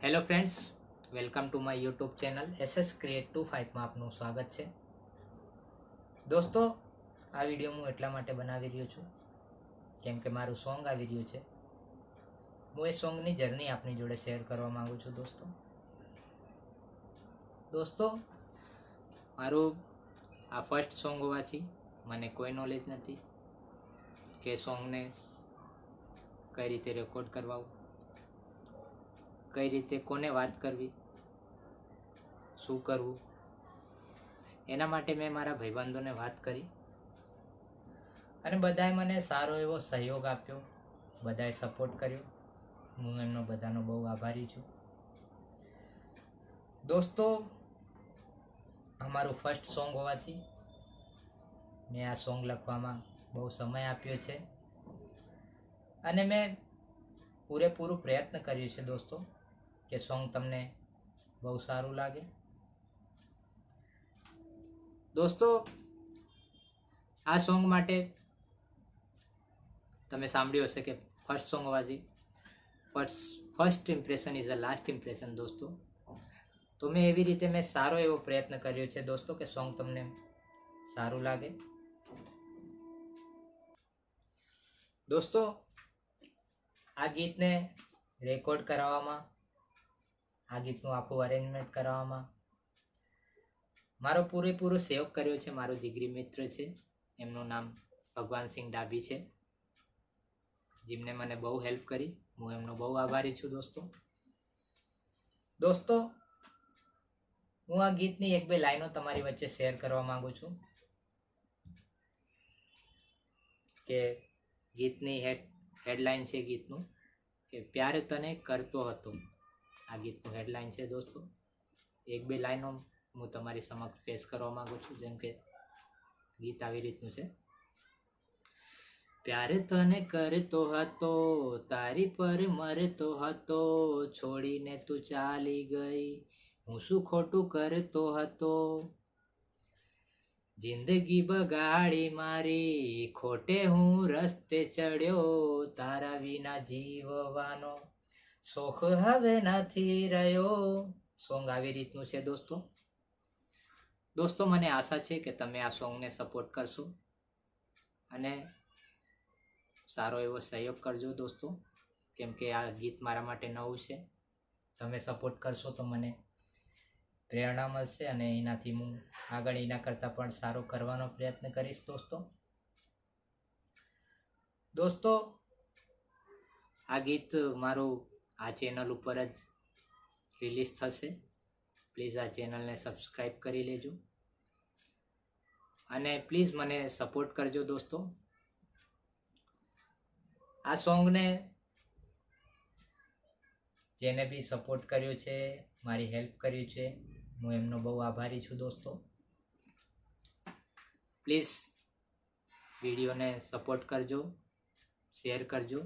Hello friends, welcome to my YouTube channel SS Create 25માં આપનું સ્વાગત છે. દોસ્તો, આ વિડીયો હું એટલા માટે બનાવી રહ્યો છું કેમ કે મારું સોંગ આવી રહ્યું છે. હું એ સોંગની જર્ની આપની જોડે શેર કરવા માંગુ છું. દોસ્તો મારું આ ફર્સ્ટ સોંગ હોવાથી મને કોઈ નોલેજ નથી કે સોંગને કઈ રીતે રેકોર્ડ કરવા, કઈ રીતે કોને વાત કરવી, શું કરવું. એના માટે મેં મારા ભાઈબંધોને વાત કરી અને બધાએ મને સારો એવો સહયોગ આપ્યો, બધાએ સપોર્ટ કર્યો. હું એમનો બધાનો બહુ આભારી છું. દોસ્તો, અમારું ફર્સ્ટ સોંગ હોવાથી મેં આ સોંગ લખવામાં બહુ સમય આપ્યો છે અને મેં પૂરેપૂરું પ્રયત્ન કર્યું છે દોસ્તો કે સોંગ તમને બહુ સારું લાગે. દોસ્તો, આ સોંગ માટે તમે સાંભળ્યું હશે કે ફર્સ્ટ સોંગ હોવાથી first impression is a last impression. દોસ્તો, તો મેં એવી રીતે સારો એવો પ્રયત્ન કર્યો છે દોસ્તો કે સોંગ તમને સારું લાગે. દોસ્તો, આ ગીતને રેકોર્ડ કરાવવામાં, આ ગીતનું આખું અરેન્જમેન્ટ કરાવવામાં મારો પૂરેપૂરો સહયોગ કર્યો છે મારો જીગરી મિત્ર છે. એમનું નામ ભગવાનસિંહ ડાભી છે, જેમને મને બહુ હેલ્પ કરી. હું એમનો બહુ આભારી છું. દોસ્તો, હું આ ગીતની એક બે લાઈનો તમારી વચ્ચે શેર કરવા માંગુ છું કે ગીતની હેડલાઇન છે ગીતનું કે પ્યાર તને કરતો હતો. આ ગીતનું હેડલાઇન છે દોસ્તો. એક બે લાઈનો હું તમારી સમક્ષ પેશ કરવા માંગુ છું. જેમ કે ગીત આવી રીતનું છે: પ્યાર તને કરતો હતો, તારી પર મરતો હતો, છોડીને તું ચાલી ગઈ, હું શું ખોટું કરતો હતો, જિંદગી બગાડી મારી, ખોટે હું રસ્તે ચડ્યો, તારા વિના જીવવાનો શોખ હવે નથી રહ્યો. સોંગ આવી રીતનું છે દોસ્તો, મને આશા છે કે તમે આ સોંગને સપોર્ટ કરશો અને સારો એવો સહયોગ કરજો દોસ્તો, કેમ કે આ ગીત મારા માટે નવું છે. તમે સપોર્ટ કરશો તો મને પ્રેરણા મળશે અને એનાથી હું આગળ એના કરતાં પણ સારો કરવાનો પ્રયત્ન કરીશ. દોસ્તો, આ ગીત મારું આ ચેનલ ઉપર જ રિલીઝ થશે. પ્લીઝ આ ચેનલને સબસ્ક્રાઈબ કરી લેજો અને પ્લીઝ મને સપોર્ટ કરજો દોસ્તો. આ સોંગને જેને બી સપોર્ટ કર્યો છે, મારી હેલ્પ કરી છે, હું એમનો બહુ આભારી છું દોસ્તો. પ્લીઝ વિડીયોને સપોર્ટ કરજો, શેર કરજો